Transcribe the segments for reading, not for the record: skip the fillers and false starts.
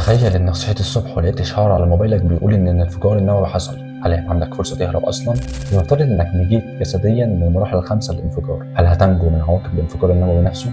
تخيل انك صحيت الصبح ولقيت اشعار على موبايلك بيقول ان الانفجار النووي حصل. هل هيبقى عندك فرصه تهرب اصلا؟ لنفترض انك نجيت جسديا من المراحل الخمسه للانفجار، هل هتنجو من عواقب الانفجار النووي نفسه؟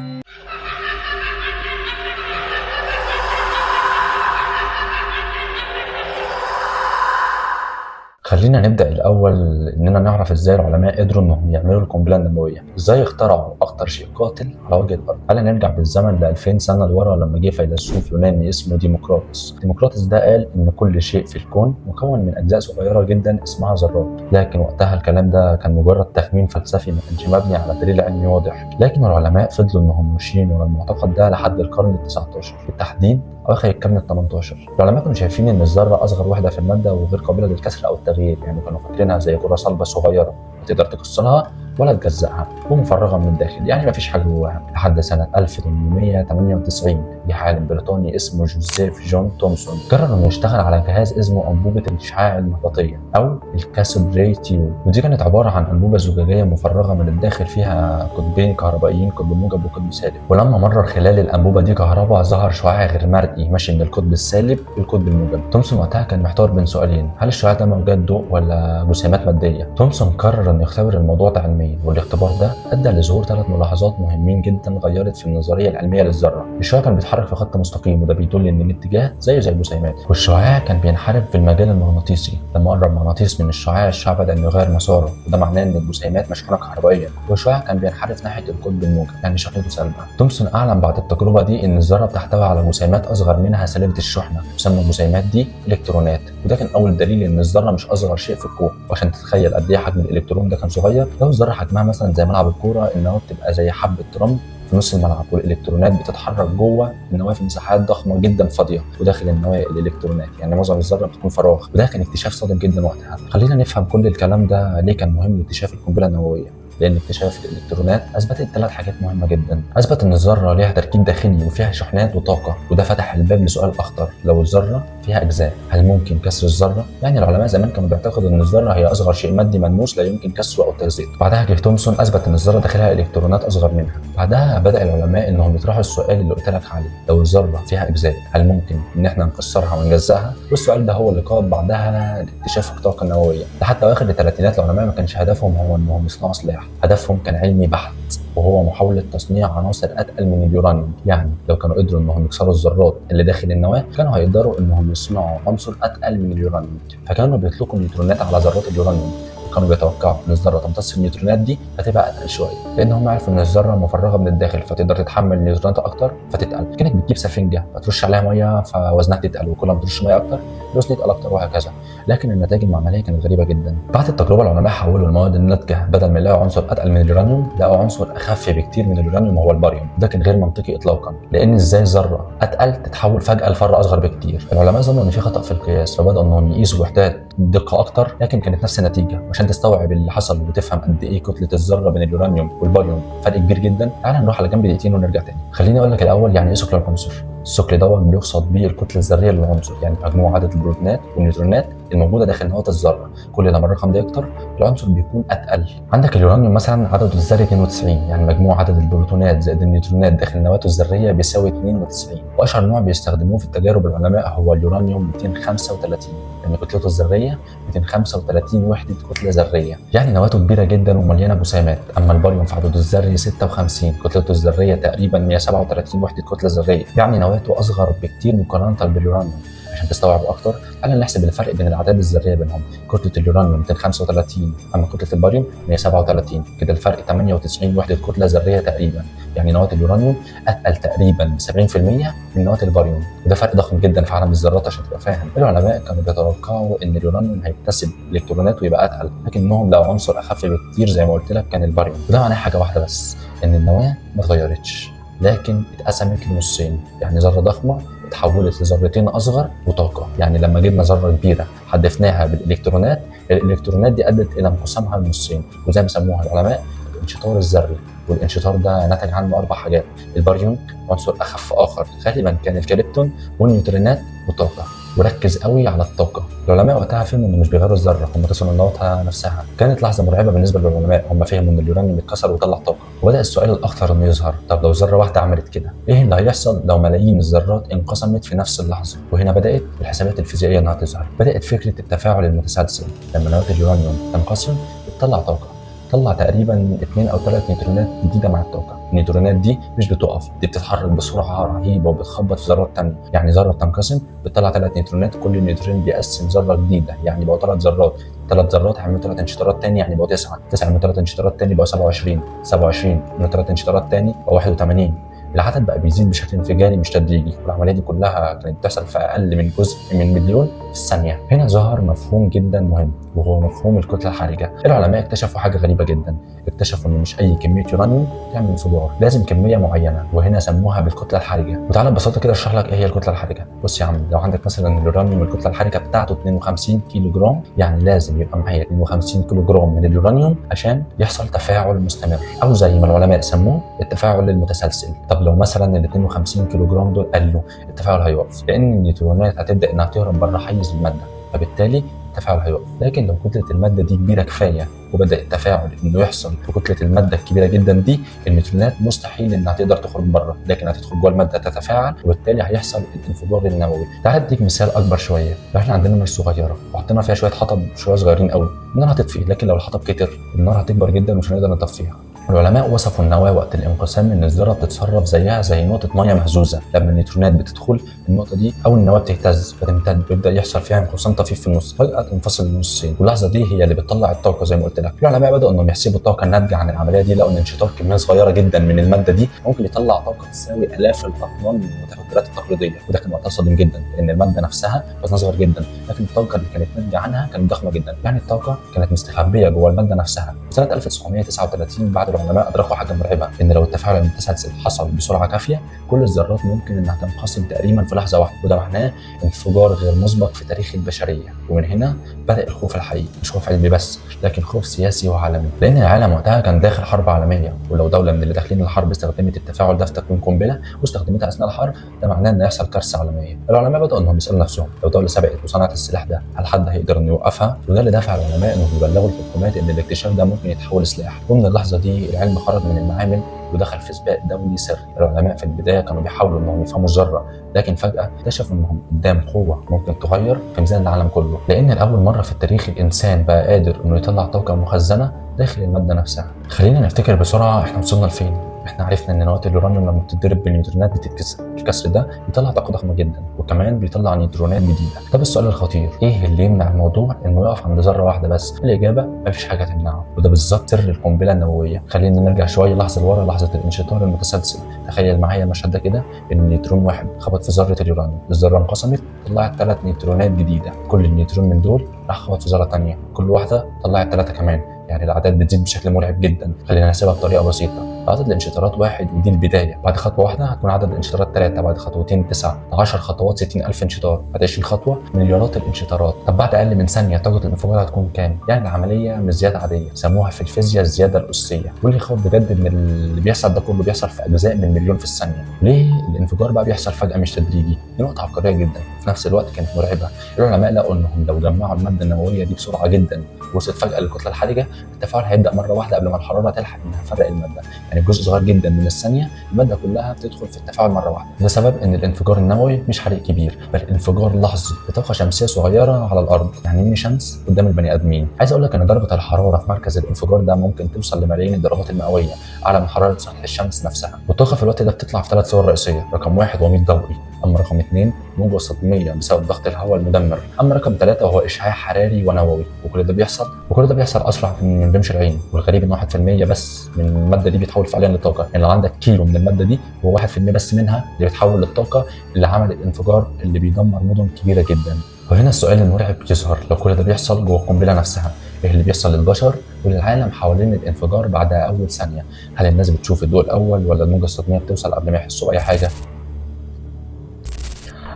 خلينا نبدأ الأول إننا نعرف إزاي العلماء قدروا إنهم يعملوا القنبلة النووية، إزاي اخترعوا أخطر شيء قاتل على وجه الأرض. خلينا نرجع بالزمن ل 2000 سنة لورا لما جه فيلسوف يوناني اسمه ديموكريتوس. ديموكريتوس ده قال إن كل شيء في الكون مكون من أجزاء صغيرة جدا اسمها ذرات، لكن وقتها الكلام ده كان مجرد تخمين فلسفي ما كانش مبني على دليل علمي واضح. لكن العلماء فضلوا إنهم ماشيين ورا المعتقد ده لحد القرن ال 19 بالتحديد اواخر القرن ال 18. العلماء كانوا شايفين ان الذره اصغر وحده في الماده وغير قابله للكسر او التغيير، يعني كانوا فاكرينها زي كره صلبه صغيره تقدر تكسرها ولا تجزأها ومفرغه من الداخل، يعني مفيش حاجه جواها. لحد سنه 1898 جه عالم بريطاني اسمه جوزيف جون تومسون قرر انه يشتغل على جهاز اسمه انبوبه الاشعاع المغناطيسيه او الكاثود راي تيوب، ودي كانت عباره عن انبوبه زجاجيه مفرغه من الداخل فيها قطبين كهربائيين، قطب موجب وقطب سالب. ولما مرر خلال الانبوبه دي كهرباء ظهر شعاع غير مرئي ماشي من القطب السالب للقطب الموجب. تومسون وقتها كان محتار بين سؤالين: هل الشعاع ده موجات ضوء ولا جسيمات ماديه؟ تومسون قرر انه يختبر الموضوع ده علميا، والاختبار ده ادى لظهور 3 ملاحظات مهمين جدا غيرت في النظريه العلميه للذره. الشعاع كان بيتحرك في خط مستقيم وده بيدل ان الاتجاه زي الجسيمات، والشعاع كان بينحرف في المجال المغناطيسي. لما قرب مغناطيس من الشعاع بدا انه يغير مساره، وده معناه ان الجسيمات مشحونه كهربائيا، والشعاع كان بينحرف ناحيه القطب الموجب يعني شحنته سالبه. تومسون اعلن بعد التجربه دي ان الذره بتحتوي على جسيمات اصغر منها سالبه الشحنه، تسمى الجسيمات دي الكترونات، وده كان اول دليل ان الذره مش اصغر شيء في الكون. وعشان تتخيل قد ايه حجم الالكترون ده كان صغير، لو الذره حجمها مثلا زي ملعب الكوره، النواه بتبقى زي حبه رمل في نص الملعب، والالكترونات بتتحرك جوه النواه في مساحات ضخمه جدا فاضيه، وداخل النواه الالكترونات يعني معظم الذره بتكون فراغ، وده كان اكتشاف صادم جدا وقتها. خلينا نفهم كل الكلام ده ليه كان مهم لاكتشاف القنبله النوويه. لان اكتشاف الالكترونات اثبتت 3 حاجات مهمه جدا. اثبت ان الذره ليها تركيب داخلي وفيها شحنات وطاقه، وده فتح الباب لسؤال اخطر: لو الذره فيها اجزاء هل ممكن كسر الذره؟ يعني العلماء زمان كانوا بيعتقدوا ان الذره هي اصغر شيء مادي ملموس لا يمكن كسره او تجزئته. بعدها جه تومسون اثبت ان الذره داخلها الكترونات اصغر منها. بعدها بدا العلماء انهم يطرحوا السؤال اللي قلت لك عليه: لو الذره فيها اجزاء هل ممكن ان احنا نكسرها ونجزئها؟ والسؤال ده هو اللي قاد بعدها لاكتشاف الطاقه النوويه. لحد اواخر الثلاثينات العلماء ما كانش هدفهم هو انهم يصنعوا سلاح، هدفهم كان علمي بحت، وهو محاولة تصنيع عناصر أتقل من اليورانيوم. يعني لو كانوا قدروا إنهم يكسروا الذرات اللي داخل النواة كانوا هيقدروا إنهم يصنعوا عنصر أتقل من اليورانيوم، فكانوا بيطلقوا نيوترونات على ذرات اليورانيوم، وكانوا بيتوقعوا ان الذره تمتص النيوترونات دي فتبقى اتقل شويه، لان هم عرفوا ان الذره مفرغه من الداخل فتقدر تتحمل نيوترونات اكتر فتتقل. كانت بتجيب سفنجه فترش عليها ميه فوزنها تتقل، وكل ما ترش ميه اكتر الوزن يتقل اكتر، وهكذا. لكن النتائج المعمليه كانت غريبه جدا. بعد التجربه العلماء حولوا المواد الناتجه، بدل ما يلاقوا عنصر اتقل من اليورانيوم لقوا عنصر اخف بكتير من اليورانيوم وهو الباريوم. ده كان غير منطقي اطلاقا، لان ازاي ذره اتقل تتحول فجاه لفره اصغر بكتير؟ العلماء ظنوا ان في خطا في القياس، فبداوا انهم يقيسوا وحدات دقه اكتر، لكن كانت نفس النتيجه. عشان تستوعب اللي حصل وتفهم قد ايه كتله الذره بين اليورانيوم والباريوم فرق كبير جدا، تعال نروح على جنب دقيقتين ونرجع تاني. خليني اقول لك الاول يعني ايه ثقل العنصر. الثقل دوت بيقصد بيه الكتله الذريه للعنصر، يعني مجموع عدد البروتونات والنيوترونات الموجوده داخل نواه الذره. كل لما الرقم ده يكتر العنصر بيكون اتقل. عندك اليورانيوم مثلا عدده الذري 92، يعني مجموع عدد البروتونات زائد النيوترونات داخل نواته الذريه بيساوي 92. واشهر نوع بيستخدموه في التجارب العلماء هو اليورانيوم 235، يعني كتلته الذريه 235 وحده كتله ذريه، يعني نواته كبيره جدا ومليانه جسيمات. اما الباريوم في عدده الذري 56، كتلته الذريه تقريبا 137 وحده كتله ذريه، يعني نواته اصغر بكتير مقارنه باليورانيوم. عشان تستوعب اكتر تعالى نحسب الفرق بين الاعداد الذريه بينهم. كتله اليورانيوم 235 اما كتله الباريوم 137، كده الفرق 98 وحده كتله ذريه تقريبا، يعني نواه اليورانيوم اتقل تقريبا ب 70% من نواه الباريوم، وده فرق ضخم جدا في عالم الذرات. عشان تبقى فاهم، العلماء كانوا بيتوقعوا ان اليورانيوم هيكتسب الكترونات ويبقى اتقل، لكنهم لو عنصر اخف بكتير زي ما قلت لك كان الباريوم. وده معناه حاجه واحده بس، ان النواه ما اتغيرتش لكن اتقسمت لنصين، يعني ذره ضخمه اتحولت لذرتين اصغر وطاقه. يعني لما جبنا ذره كبيره حدفناها بالالكترونات، الالكترونات دي ادت الى انقسامها لنصين، وزي ما سموها العلماء الانشطار الذري. والانشطار ده نتج عنه 4 حاجات: الباريوم، عنصر اخف اخر غالبا كان الكريبتون، والنيوترونات والطاقه. وركز قوي على الطاقه. العلماء وقتها فهموا انه مش بيغيروا الذره، هم كسروا نواتها نفسها. كانت لحظه مرعبه بالنسبه للعلماء، هم فهموا ان اليورانيوم اتكسر وطلع طاقه، وبدا السؤال الاخطر انه يظهر، طب لو ذره واحده عملت كده ايه اللي هيحصل لو ملايين الذرات انقسمت في نفس اللحظه؟ وهنا بدات الحسابات الفيزيائيه انها تظهر. بدات فكره التفاعل المتسلسل. لما نواه اليورانيوم تنقسم بتطلع طاقه، طلع تقريبا 2 أو 3 نيوترونات جديده مع الطاقه. النيوترونات دي مش بتقف، دي بتتحرك بسرعه رهيبه وبتخبط في ذرات ثانيه. يعني ذره بتنقسم بتطلع 3 نيوترونات، كل نيوترون بيقسم ذره جديده، يعني بقوا 3 ذرات، 3 ذرات هيعملوا 3 انشطارات ثاني يعني بقوا 9 من 3 انشطارات ثاني بقوا 27 من 3 انشطارات ثاني بقوا 81. العدد بقى بيزيد بشكل انفجاري مش تدريجي، والعمليه دي كلها كانت بتحصل في اقل من جزء من مليون في الثانيه. هنا ظهر مفهوم جدا مهم وهو مفهوم الكتله الحرجه. العلماء اكتشفوا حاجه غريبه جدا، اكتشفوا ان مش اي كميه يورانيوم تعمل انفجار، لازم كميه معينه، وهنا سموها بالكتله الحرجه. وتعالى ببساطه كده اشرح لك ايه هي الكتله الحرجه. بص يا عم، لو عندك مثلا اليورانيوم الكتله الحرجه بتاعته 52 كيلو جرام، يعني لازم يبقى معايا 52 كيلو جرام من اليورانيوم عشان يحصل تفاعل مستمر، او زي ما العلماء سموه التفاعل المتسلسل. طب لو مثلا ال 52 كيلو جرام دول قلوا، التفاعل هيقف، لان النيوترونات هتبدا انها تهرب بره حيز الماده، فبالتالي التفاعل هيقف. لكن لو كتله الماده دي كبيره كفايه وبدا التفاعل انه يحصل في كتله الماده الكبيره جدا دي، النيوترونات مستحيل انها تقدر تخرج بره، لكن هتدخل جوه الماده تتفاعل، وبالتالي هيحصل الانفجار النووي. تعال اديك مثال اكبر شويه. لو احنا عندنا مش صغيره وحطينا فيها شويه حطب شويه صغيرين قوي، النار هتطفي، لكن لو الحطب كتر النار هتكبر جدا ومش هنقدر نطفيها. العلماء وصفوا النواه وقت الانقسام ان الذره بتتصرف زيها زي نقطه ميه مهزوزه. لما النيوترونات بتدخل النقطه دي او النواه بتهتز فتمتد، ويبدا يحصل فيها انقسام طفيف في النص، فجاه تنفصل لنصين، واللحظه دي هي اللي بتطلع الطاقه زي ما قلت لك. العلماء بداوا انهم يحسبوا الطاقه الناتجه عن العمليه دي، لقوا ان انشطار كميه صغيره جدا من الماده دي ممكن يطلع طاقه تساوي الاف الاطنان من المتفجرات التقليديه، وده كان وقتها صادم جدا لان الماده نفسها وزنها صغير جدا، لكن الطاقه اللي كانت ناتجه عنها كانت ضخمه جدا، يعني الطاقه كانت مستخبيه جوه الماده نفسها. سنه 1939 بعد العلماء ادركوا حاجه مرعبه، ان لو التفاعل المتسلسل حصل بسرعه كافيه كل الذرات ممكن انها تنقسم تقريبا في لحظه واحده، وده معناه انفجار غير مسبق في تاريخ البشريه. ومن هنا بدا الخوف الحقيقي، مش خوف علمي بس لكن خوف سياسي وعالمي، لان العالم وقتها كان داخل حرب عالميه، ولو دوله من اللي داخلين الحرب استخدمت التفاعل ده في تكوين قنبله واستخدمتها اثناء الحرب، ده معناه ان يحصل كارثه عالميه. العلماء بداوا انهم يسالوا نفسهم لو دوله سبقت وصنعت السلاح ده هل حد هيقدر انه يوقفها؟ وده اللي دفع العلماء انهم يبلغوا الحكومات ان الاكتشاف ده ممكن يتحول سلاح. ومن اللحظه دي العلم خرج من المعامل ودخل في سباق دولي سري. العلماء في البدايه كانوا بيحاولوا انهم يفهموا الذره، لكن فجاه اكتشفوا انهم قدام قوه ممكن تغير في ميزان العالم كله، لان لاول مره في التاريخ الانسان بقى قادر انه يطلع طاقه مخزنه داخل الماده نفسها. خلينا نفتكر بسرعه احنا وصلنا لفين. احنا عرفنا ان نواه اليورانيوم لما بتتضرب بالنيوترونات بتتكسر، الكسر ده بيطلع طاقه ضخمه جدا وكمان بيطلع نيوترونات جديده. طب السؤال الخطير، ايه اللي يمنع الموضوع انه يقف عند ذره واحده بس؟ الاجابه مفيش حاجه تمنعه، وده بالظبط سر القنبله النوويه. خلينا نرجع شويه لحظه لورا، لحظه الانشطار المتسلسل. تخيل معايا المشهد ده كده، ان نيوترون واحد خبط في ذره اليورانيوم، الذره انقسمت طلعت 3 نيوترونات جديده، كل نيوترون من دول راح خبط في ذره ثانيه، كل واحده طلعت 3 كمان، يعني الاعداد بتزيد بشكل مرعب جدا. خلينا نحسبها بطريقه بسيطه، عدد الانشطارات 1 ودي البدايه، بعد خطوه واحده هتكون عدد الانشطارات 3، بعد خطوتين 9، 10 خطوات 60,000 انشطار، بعد 20 خطوه مليارات الانشطارات. طب بعد اقل من ثانيه طاقه الانفجار هتكون كام؟ يعني العمليه مش زياده عاديه، سموها في الفيزياء الزياده الاسيه. واللي يخوف بجد ان اللي بيحصل ده كله بيحصل في اجزاء من مليون في الثانيه. ليه الانفجار بقى بيحصل فجاه مش تدريجي؟ دي نقطه عبقريه جدا وفي نفس الوقت كانت مرعبه. العلماء لقوا انهم لو جمعوا الماده النوويه دي بسرعه جدا وصلت فجاه للكتله الحرجه، التفاعل هيبدا مره واحده قبل ما الحراره تلحق انها تفرق الماده، يعني جزء صغير جدا من الثانيه الماده كلها بتدخل في التفاعل مره واحده. ده سبب ان الانفجار النووي مش حريق كبير، بل انفجار لحظي بطاقه شمسيه صغيره على الارض، يعني ميني شمس قدام البني ادمين. عايز اقول لك ان درجه الحراره في مركز الانفجار ده ممكن توصل لملايين الدرجات المئويه، اعلى من حراره سطح الشمس نفسها. والطاقه في الوقت ده بتطلع في 3 صور رئيسيه، رقم 1 وميض ضوئي، اما رقم 2 موجه صدميه بسبب ضغط الهواء المدمر، اما رقم 3 وهو اشعاع حراري ونووي. وكل ده بيحصل اسرع من رمش العين. والغريب ان 1% بس من الماده دي بيتحول فعليا لطاقه، يعني لو عندك كيلو من الماده دي هو 1% بس منها اللي بيتحول للطاقه اللي عمل الانفجار اللي بيدمر مدن كبيره جدا. وهنا السؤال المرعب يظهر، لو كل ده بيحصل جوه القنبله نفسها، ايه اللي بيحصل للبشر وللعالم حوالين الانفجار بعد اول ثانيه؟ هل الناس بتشوف الضوء الاول ولا الموجه الصدميه بتوصل قبل ما يحسوا باي حاجه؟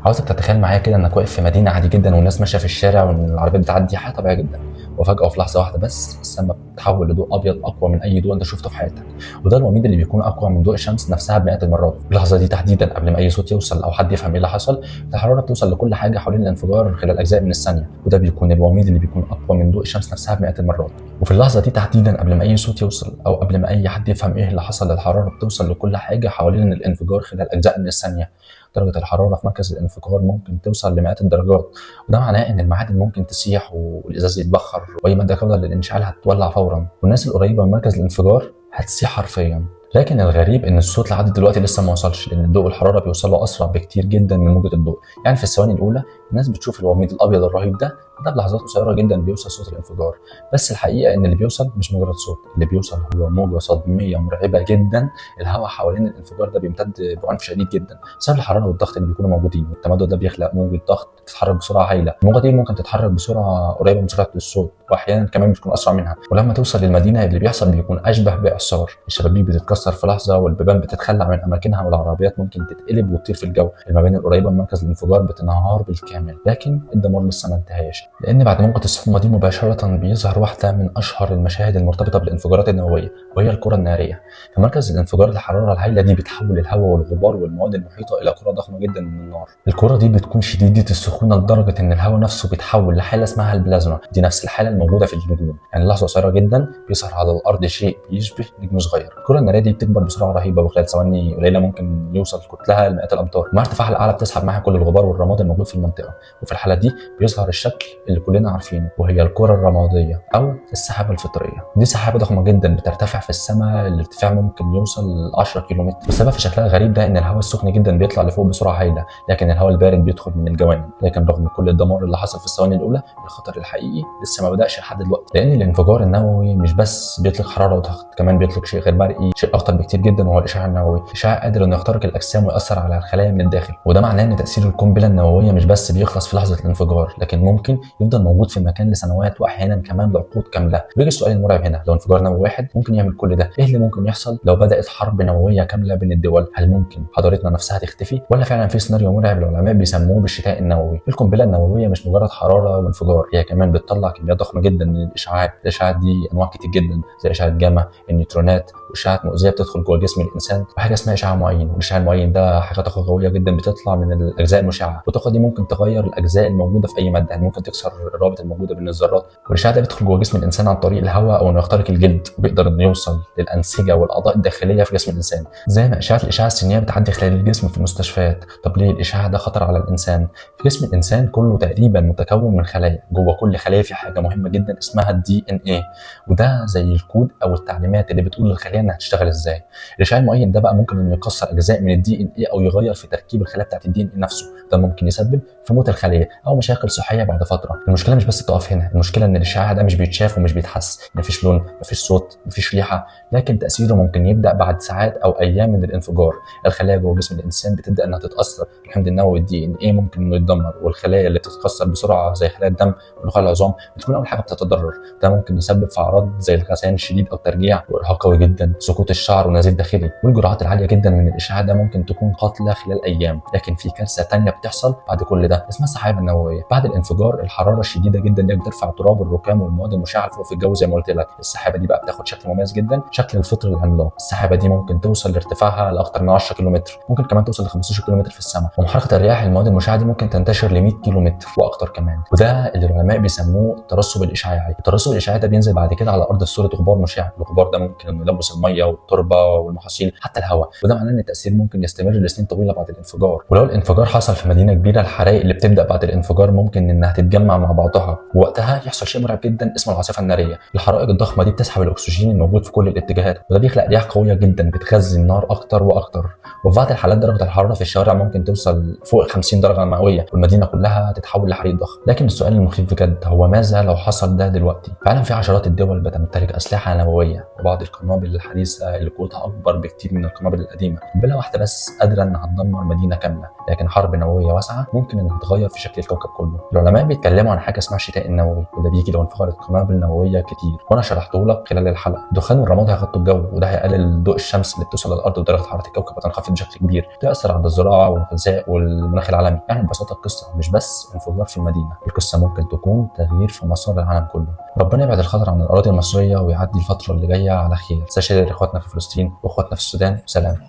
عاوزك تتخيل معايا كده انك واقف في مدينه عادي جدا والناس ماشيه في الشارع والعربيات بتعدي، حاجه طبيعيه جدا، وفجاه في لحظه واحده بس السماء بتتحول لضوء ابيض اقوى من اي ضوء انت شفته في حياتك. وده الوميض اللي بيكون اقوى من ضوء الشمس نفسها بمئات المرات. في اللحظه دي تحديدا قبل ما اي صوت يوصل او حد يفهم ايه اللي حصل، الحراره بتوصل لكل حاجه حوالين الانفجار خلال اجزاء من الثانيه، وده بيكون الوميض اللي بيكون اقوى من ضوء الشمس نفسها بمئات المرات. وفي اللحظه دي تحديدا قبل ما اي صوت يوصل او قبل ما اي حد يفهم ايه اللي حصل، الحراره بتوصل لكل حاجه حوالين الانفجار خلال اجزاء من الثانيه. درجه الحراره في مركز الانفجار ممكن توصل لمئات الدرجات، وده معناه ان المعادن ممكن تسيح والازاز يتبخر واي ماده قابله للانشعال هتولع فورا، والناس القريبه من مركز الانفجار هتسيح حرفيا. لكن الغريب ان الصوت لحد دلوقتي لسه ما وصلش، لان الضوء الحراره بيوصله اسرع بكتير جدا من موجه الضوء. يعني في الثواني الاولى الناس بتشوف الوميض الابيض الرهيب ده بلحظات قصيره جدا بيوصل صوت الانفجار، بس الحقيقه ان اللي بيوصل مش مجرد صوت، اللي بيوصل هو موجه صدميه مرعبه جدا. الهواء حوالين الانفجار ده بيمتد بعنف شديد جدا بسبب الحراره والضغط اللي بيكونوا موجودين، والتمدد ده بيخلق موجه ضغط تتحرك بسرعه هائله. الموجه دي ممكن تتحرك بسرعه قريبه من سرعه الصوت، واحيانا كمان بتكون اسرع منها، ولما توصل للمدينه اللي بيحصل بيكون اشبه باعصار. الشبابيك بتتكسر في لحظه، والبيبان بتتخلع من اماكنها، والعربيات ممكن تتقلب وتطير في الجو. المباني القريبه من مركز الانفجار بتنهار بالكامل، لكن الدمار لسه ما انتهاش، لان بعد موجه الصدمه دي مباشره بيظهر واحده من اشهر المشاهد المرتبطه بالانفجارات النوويه، وهي الكره الناريه. في مركز الانفجار الحراره الهائله دي بتحول الهواء والغبار والمواد المحيطه الى كره ضخمه جدا من النار. الكره دي بتكون شديده السخونه لدرجه ان الهواء نفسه بيتحول لحاله اسمها البلازما. دي نفس الحاله الموجوده في النجوم، يعني لحظه قصيره جدا بيظهر على الارض شيء بيشبه نجم صغير. الكره الناريه دي بتكبر بسرعه رهيبه، وخلال ثواني قليله ممكن يوصل كتلها لمئات الامتار. مع ارتفاعها الاعلى بتسحب معاها كل الغبار والرماد الموجود في المنطقه، وفي الحاله دي بيظهر الشكل اللي كلنا عارفينه، وهي الكره الرماديه او السحابه الفطريه. دي سحابه ضخمه جدا بترتفع في السماء، الارتفاع ممكن يوصل ل 10 كيلومتر. والسبب في شكلها الغريب ده ان الهواء السخن جدا بيطلع لفوق بسرعه هائله، لكن الهواء البارد بيدخل من الجوانب. لكن رغم كل الدمار اللي حصل في الثواني الاولى، الخطر الحقيقي لسه ما بداش لحد دلوقتي، لان الانفجار النووي مش بس بيطلق حراره وضغط، كمان بيطلق شيء غير مرئي، شيء اخطر بكتير جدا، وهو الاشعاع النووي. الاشعاع قادر انه يخترق الاجسام ويأثر على الخلايا من الداخل، وده معناه ان تأثير القنبله النوويه مش بس بيخلص في لحظه الانفجار، لكن ممكن يفضل موجود في المكان لسنوات واحيانا كمان لعقود كامله. بيجي السؤال المرعب هنا، لو انفجار نووي واحد ممكن يعمل كل ده، ايه اللي ممكن يحصل لو بدأت حرب نوويه كامله بين الدول؟ هل ممكن حضارتنا نفسها تختفي، ولا فعلا في سيناريو مرعب العلماء بيسموه بالشتاء النووي؟ القنبله النوويه مش مجرد حراره وانفجار، هي كمان بتطلع كميات ضخمه جدا من الاشعاعات. الاشعاعات دي انواع كتير جدا، زي اشعه جاما، النيوترونات، واشعاعات مؤذيه بتدخل جوه جسم الانسان، وحاجه اسمها اشعاع معين. والاشعاع المعين ده حاجه طاقه قويه جدا بتطلع من الاجزاء المشعه، والطاقه دي ممكن تغير الاجزاء الموجوده في اي ماده، يعني ممكن تكسر الروابط الموجوده بين الذرات. والاشعاع ده بيدخل جوه جسم الانسان عن طريق الهواء او انه يخترق الجلد، وبيقدر انه يوصل للانسجه والاعضاء الداخليه في جسم الانسان، زي ما اشعه الاشعه السينيه بتعدي خلال الجسم في المستشفيات. طب ليه الاشعاع ده خطر على الانسان؟ في جسم الانسان كله تقريبا متكون من خلايا، جوه كل خليه في حاجه مهمه جدا اسمها الدي ان ايه، وده زي الكود او التعليمات اللي بتقول للخليه انها هتشتغل ازاي. الاشعاع المعين ده بقى ممكن انه يكسر اجزاء من الدي ان ايه او يغير في تركيب الخلايا بتاعت الدي ان ايه نفسه. ده ممكن يسبب في موت الخليه او مشاكل صحيه بعد فتره. المشكله مش بس بتقف هنا، المشكله ان الاشعاع ده مش بيتشاف ومش بيتحس، مفيش لون، مفيش صوت، مفيش ريحه، لكن تاثيره ممكن يبدا بعد ساعات او ايام من الانفجار. الخلايا جوه جسم الانسان بتبدا انها تتاثر، الحمض النووي الدي ان ايه ممكن انه يتدمر، والخلايا اللي بتتكسر بسرعه زي خلايا الدم ونخاع العظام بتكون اول حاجه بتتضرر. ده ممكن يسبب في اعراض زي الغثيان الشديد او ترجيع، وارهاق قوي جدا، سقوط الشعر ونزيف داخلي. والجرعات العاليه جدا من الاشعاع ده ممكن تكون قاتله خلال ايام. لكن في كارثه ثانيه بتحصل بعد كل ده اسمها السحابه النوويه. بعد الانفجار الحراره الشديده جدا دي بترفع التراب والركام والمواد المشعه فوق في الجو زي ما قلت لك. السحابه دي بقى بتاخد شكل مميز جدا، شكل الفطر العملاق. السحابه دي ممكن توصل لارتفاعها لاكثر من 10 كيلومتر، ممكن كمان توصل ل 15 كيلومتر في السماء. ومحركه الرياح المواد المشعه دي ممكن تنتشر ل 100 كيلومتر واكثر كمان، وده اللي العلماء بيسموه الترسب الاشعاعي. الترسب الاشعاعي ده بينزل بعد كده على الارض في صوره غبار مشع. الغبار ده ممكن انه يلبس الميه والتربه والمحاصيل حتى الهواء، وده معناه ان التاثير ممكن يستمر لسنين طويله بعد الانفجار. ولو الانفجار حصل في مدينه كبيره، الحرائق اللي بتبدا بعد الانفجار ممكن انها تتجمع مع بعضها، ووقتها يحصل شيء مرعب جدا اسمه العاصفه الناريه. الحرائق الضخمه دي بتسحب الاكسجين الموجود في كل الاتجاهات، وده بيخلق رياح قويه جدا بتغذي النار اكتر واكتر. وفي بعض الحالات درجه الحراره في الشوارع ممكن توصل فوق 50 درجه مئويه، والمدينه كلها تتحول لحريق ضخم. لكن السؤال المخيف بجد هو ماذا لو حصل ده دلوقتي؟ فعلا في عشرات الدول بتمتلك اسلحه نوويه، وبعض القنابل الحديثه اللي قوتها اكبر بكتير من القنابل القديمه. قنبله واحده بس قادره انها تدمر مدينه كامله، لكن حرب نوويه واسعه ممكن انها تغير في شكل الكوكب كله. العلماء بيتكلموا عن حاجه اسمها الشتاء النووي، وده بيجي لو انفجرت قنابل نوويه كتير، وانا شرحته لك خلال الحلقه. الدخان والرماد هيغطوا الجو، وده هيقلل ضوء الشمس اللي بتوصل للارض، ودرجه حراره الكوكب هتنخفض بشكل كبير. ده ياثر على الزراعه والغذاء والمناخ العالمي. يعني ببساطه القصه مش بس انفجار في المدينه، القصه ممكن تكون تغيير في مسار العالم كله. ربنا يبعد الخطر عن الاراضي المصريه ويعدي الفتره اللي جايه على خير. استشهد اخواتنا في فلسطين واخواتنا في السودان. سلام.